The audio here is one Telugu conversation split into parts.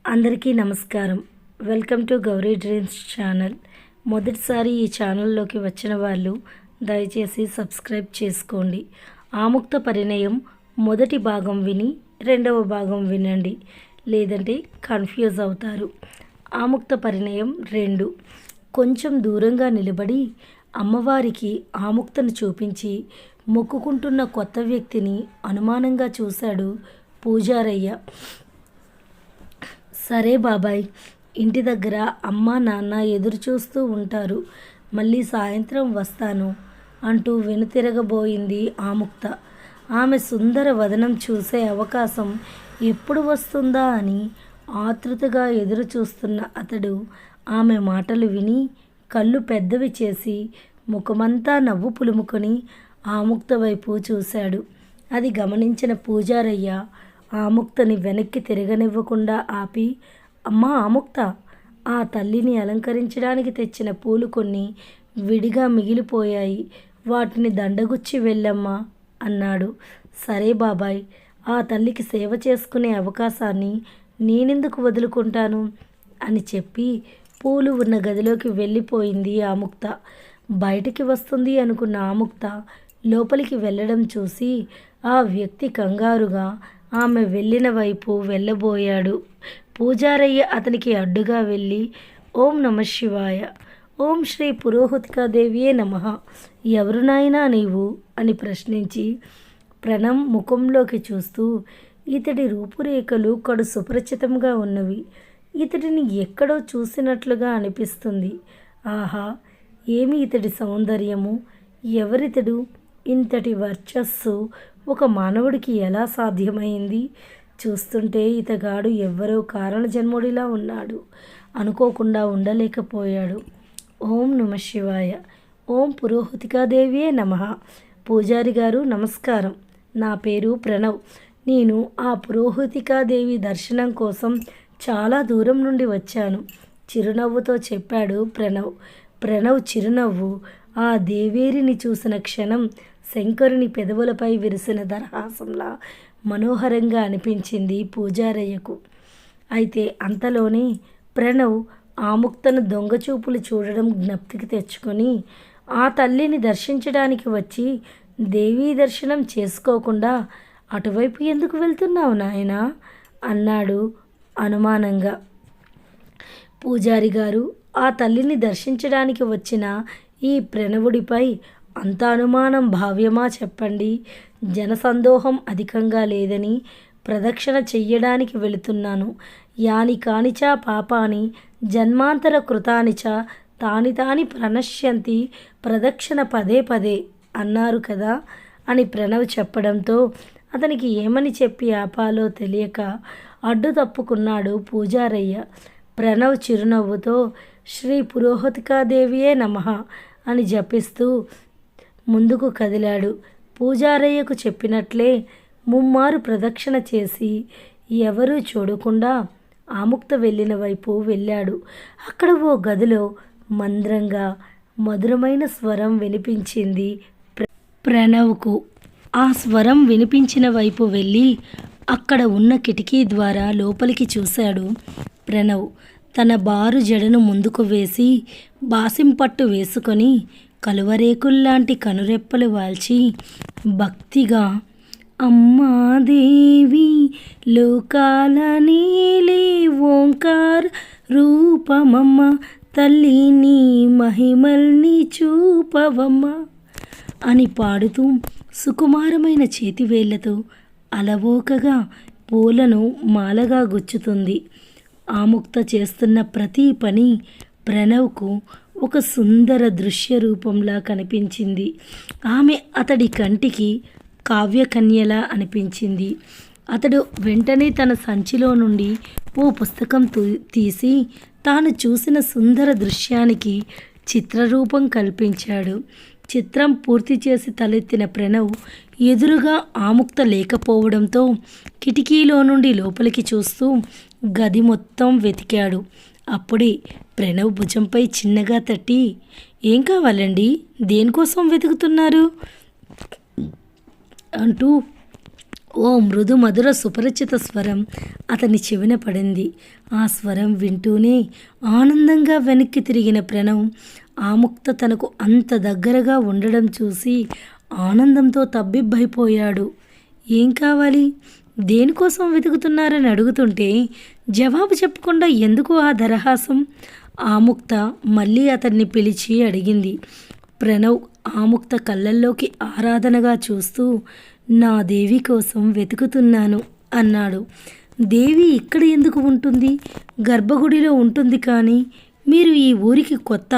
అందరికీ నమస్కారం. Welcome to Gauri dreams channel. మొదటిసారి ఈ ఛానల్లోకి వచ్చిన వాళ్ళు దయచేసి సబ్స్క్రైబ్ చేసుకోండి. ఆముక్త పరిణయం మొదటి భాగం విని రెండవ భాగం వినండి, లేదంటే కన్ఫ్యూజ్ అవుతారు. ఆముక్త పరిణయం 2. కొంచెం దూరంగా నిలబడి అమ్మవారికి ఆముక్తను చూపించి మొక్కుకుంటున్న కొత్త వ్యక్తిని అనుమానంగా చూశాడు పూజారయ్య. సరే బాబాయ్, ఇంటి దగ్గర అమ్మ నాన్న ఎదురు చూస్తూ ఉంటారు, మళ్ళీ సాయంత్రం వస్తాను అంటూ వెనుతిరగబోయింది ఆముక్త. ఆమె సుందర వదనం చూసే అవకాశం ఎప్పుడు వస్తుందా అని ఆతృతగా ఎదురు చూస్తున్న అతడు ఆమె మాటలు విని కళ్ళు పెద్దవి చేసి ముఖమంతా నవ్వు పులుముకొని ఆముక్త వైపు చూశాడు. అది గమనించిన పూజారయ్య ఆముక్తని వెనక్కి తిరగనివ్వకుండా ఆపి, అమ్మా ఆముక్త, ఆ తల్లిని అలంకరించడానికి తెచ్చిన పూలు కొన్ని విడిగా మిగిలిపోయాయి, వాటిని దండగుచ్చి వెళ్ళమ్మా అన్నాడు. సరే బాబాయ్, ఆ తల్లికి సేవ చేసుకునే అవకాశాన్ని నేనెందుకు వదులుకుంటాను అని చెప్పి పూలు ఉన్న గదిలోకి వెళ్ళిపోయింది ఆముక్త. బయటికి వస్తుంది అనుకున్న ఆముక్త లోపలికి వెళ్ళడం చూసి ఆ వ్యక్తి కంగారుగా ఆమె వెళ్ళిన వైపు వెళ్ళబోయాడు. పూజారయ్య అతనికి అడ్డుగా వెళ్ళి, ఓం నమ శివాయ, ఓం శ్రీ పురోహితికాదేవియే నమః, ఎవరు నాయనా నీవు అని ప్రశ్నించి ప్రణవ్ ముఖంలోకి చూస్తూ, ఇతడి రూపురేఖలు కడు సుపరిచితంగా ఉన్నవి, ఇతడిని ఎక్కడో చూసినట్లుగా అనిపిస్తుంది. ఆహా, ఏమి ఇతడి సౌందర్యము, ఎవరితడు, ఇంతటి వర్చస్సు ఒక మానవుడికి ఎలా సాధ్యమైంది? చూస్తుంటే ఇతగాడు ఎవ్వరో కారణజన్ముడిలా ఉన్నాడు అనుకోకుండా ఉండలేకపోయాడు. ఓం నమ శివాయ, ఓం పురోహితికాదేవియే నమః. పూజారి గారు నమస్కారం, నా పేరు ప్రణవ్, నేను ఆ పురోహితికాదేవి దర్శనం కోసం చాలా దూరం నుండి వచ్చాను చిరునవ్వుతో చెప్పాడు ప్రణవ్. ప్రణవ్ చిరునవ్వు ఆ దేవేరిని చూసిన క్షణం శంకరుని పెదవులపై విరిసిన దరహాసంలా మనోహరంగా అనిపించింది పూజారయ్యకు. అయితే అంతలోనే ప్రణవ్ ఆముక్తను దొంగచూపులు చూడడం జ్ఞప్తికి తెచ్చుకొని, ఆ తల్లిని దర్శించడానికి వచ్చి దేవీ దర్శనం చేసుకోకుండా అటువైపు ఎందుకు వెళ్తున్నావు నాయనా అన్నాడు అనుమానంగా. పూజారి గారు, ఆ తల్లిని దర్శించడానికి వచ్చిన ఈ ప్రణవుడిపై అంత అనుమానం భావ్యమా చెప్పండి? జనసందోహం అధికంగా లేదని ప్రదక్షిణ చెయ్యడానికి వెళుతున్నాను. యాని కానిచా పాపాని జన్మాంతర కృతానిచ తాని తాని ప్రణశ్యంతి ప్రదక్షిణ పదే పదే అన్నారు కదా అని ప్రణవ్ చెప్పడంతో అతనికి ఏమని చెప్పి ఆపాలో తెలియక అడ్డు తప్పుకున్నాడు పూజారయ్య. ప్రణవ్ చిరునవ్వుతో శ్రీ పురోహితికాదేవియే నమః అని జపిస్తూ ముందుకు కదిలాడు. పూజారయ్యకు చెప్పినట్లే ముమ్మారు ప్రదక్షిణ చేసి ఎవరూ చూడకుండా ఆముక్త వెళ్ళిన వైపు వెళ్ళాడు. అక్కడ ఓ గదిలో మంద్రంగా మధురమైన స్వరం వినిపించింది ప్రణవ్కు. ఆ స్వరం వినిపించిన వైపు వెళ్ళి అక్కడ ఉన్న కిటికీ ద్వారా లోపలికి చూశాడు ప్రణవ్. తన బారు జడను ముందుకు వేసి బాసింపట్టు వేసుకొని కలువరేకుల్లాంటి కనురెప్పలు వాల్చి భక్తిగా, అమ్మా దేవి లోకాల నీలి ఓంకార రూపమమ్మ, తల్లి నీ మహిమల్ని చూపవమ్మ అని పాడుతూ సుకుమారమైన చేతివేళ్లతో అలవోకగా పూలను మాలగా గుచ్చుతుంది. ఆముక్త చేస్తున్న ప్రతి పని ప్రణవ్కు ఒక సుందర దృశ్య రూపంలా కనిపించింది. ఆమె అతడి కంటికి కావ్యకన్యలా అనిపించింది. అతడు వెంటనే తన సంచిలో నుండి ఓ పుస్తకం తీసి తాను చూసిన సుందర దృశ్యానికి చిత్రరూపం కల్పించాడు. చిత్రం పూర్తి చేసి తలెత్తిన ప్రణవ్ ఎదురుగా ఆముక్త లేకపోవడంతో కిటికీలో నుండి లోపలికి చూస్తూ గది మొత్తం వెతికాడు. అప్పుడే ప్రణవ్ భుజంపై చిన్నగా తట్టి, ఏం కావాలండి, దేనికోసం వెతుకుతున్నారు అంటూ ఓ మృదు మధుర సుపరిచిత స్వరం అతని చెవిన పడింది. ఆ స్వరం వింటూనే ఆనందంగా వెనక్కి తిరిగిన ప్రణవ్ ఆముక్త తనకు అంత దగ్గరగా ఉండడం చూసి ఆనందంతో తబ్బిబ్బైపోయాడు. ఏం కావాలి, దేనికోసం వెతుకుతున్నారని అడుగుతుంటే జవాబు చెప్పకుండా ఎందుకు ఆ దరహాసం? ఆముక్త మళ్ళీ అతన్ని పిలిచి అడిగింది. ప్రణవ్ ఆముక్త కళ్ళల్లోకి ఆరాధనగా చూస్తూ నా దేవి కోసం వెతుకుతున్నాను అన్నాడు. దేవి ఇక్కడ ఎందుకు ఉంటుంది? గర్భగుడిలో ఉంటుంది. కానీ మీరు ఈ ఊరికి కొత్త,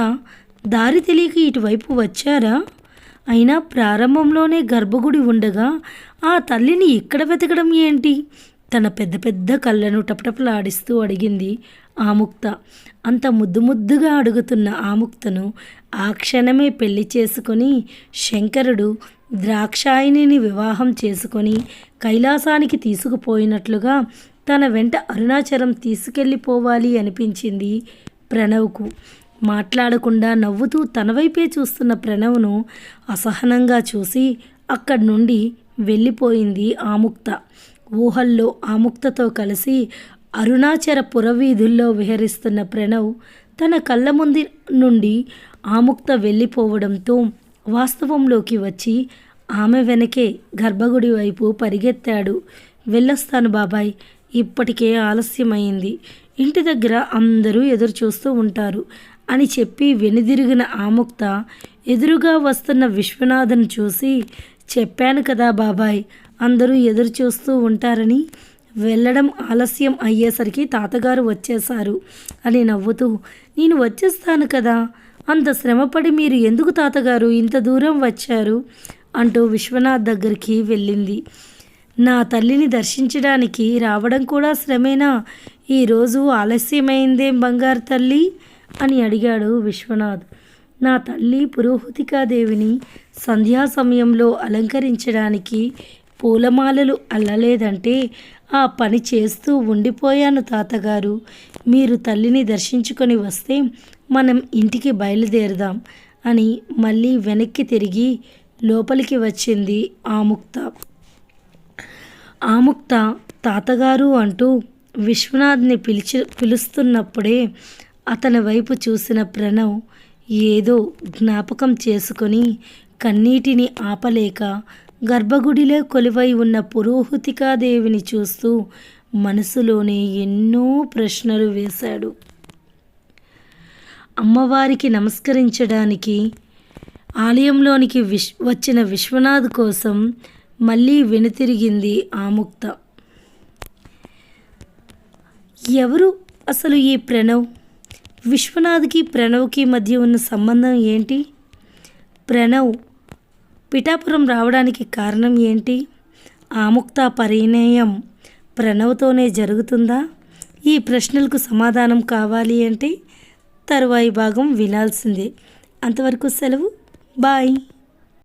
దారి తెలియక ఇటువైపు వచ్చారా? అయినా ప్రారంభంలోనే గర్భగుడి ఉండగా ఆ తల్లిని ఇక్కడ వెతకడం ఏంటి? తన పెద్ద పెద్ద కళ్ళను టపటపలాడిస్తూ అడిగింది ఆముక్త. అంత ముద్దు ముద్దుగా అడుగుతున్న ఆముక్తను ఆ క్షణమే పెళ్లి చేసుకొని శంకరుడు ద్రాక్షాయిని వివాహం చేసుకొని కైలాసానికి తీసుకుపోయినట్లుగా తన వెంట అరుణాచలం తీసుకెళ్ళిపోవాలి అనిపించింది ప్రణవ్కు. మాట్లాడకుండా నవ్వుతూ తన వైపే చూస్తున్న ప్రణవ్ను అసహనంగా చూసి అక్కడి నుండి వెళ్ళిపోయింది ఆముక్త. ఊహల్లో ఆముక్తతో కలిసి అరుణాచల పురవీధుల్లో విహరిస్తున్న ప్రణవ్ తన కళ్ళ ముందు నుండి ఆముక్త వెళ్ళిపోవడంతో వాస్తవంలోకి వచ్చి ఆమె వెనకే గర్భగుడి వైపు పరిగెత్తాడు. వెళ్ళొస్తాను బాబాయ్, ఇప్పటికే ఆలస్యమైంది, ఇంటి దగ్గర అందరూ ఎదురు చూస్తూ ఉంటారు అని చెప్పి వెనుదిరిగిన ఆముక్త ఎదురుగా వస్తున్న విశ్వనాథన్ చూసి చెప్పాను కదా బాబాయ్, అందరూ ఎదురు చూస్తూ ఉంటారని. వెళ్ళడం ఆలస్యం అయ్యేసరికి తాతగారు వచ్చేశారు అని నవ్వుతూ నేను వచ్చేస్తాను కదా, అంత శ్రమపడి మీరు ఎందుకు తాతగారు ఇంత దూరం వచ్చారు అంటూ విశ్వనాథ్ దగ్గరికి వెళ్ళింది. నా తల్లిని దర్శించడానికి రావడం కూడా శ్రమేనా? ఈరోజు ఆలస్యమైందేం బంగారు తల్లి అని అడిగాడు విశ్వనాథ్. నా తల్లి పురోహితికాదేవిని సంధ్యా సమయంలో అలంకరించడానికి పూలమాలలు అల్లలేదంటే ఆ పని చేస్తూ ఉండిపోయాను తాతగారు. మీరు తల్లిని దర్శించుకొని వస్తే మనం ఇంటికి బయలుదేరదాం అని మళ్ళీ వెనక్కి తిరిగి లోపలికి వచ్చింది ఆముక్త. ఆముక్త తాతగారు అంటూ విశ్వనాథ్ని పిలుస్తున్నప్పుడే అతని వైపు చూసిన ప్రణవ్ ఏదో జ్ఞాపకం చేసుకొని కన్నీటిని ఆపలేక గర్భగుడిలో కొలువై ఉన్న పురోహితికాదేవిని చూస్తూ మనసులోనే ఎన్నో ప్రశ్నలు వేశాడు. అమ్మవారికి నమస్కరించడానికి ఆలయంలోనికి వచ్చిన విశ్వనాథ్ కోసం మళ్ళీ వెనుతిరిగింది ఆముక్త. ఎవరు అసలు ఈ ప్రణవ్? విశ్వనాథ్కి ప్రణవ్కి మధ్య ఉన్న సంబంధం ఏంటి? ప్రణవ్ పిఠాపురం రావడానికి కారణం ఏంటి? ఆముక్త పరిణయం ప్రణవ్తోనే జరుగుతుందా? ఈ ప్రశ్నలకు సమాధానం కావాలి అంటే తరువాయి భాగం వినాల్సిందే. అంతవరకు సెలవు. బాయ్.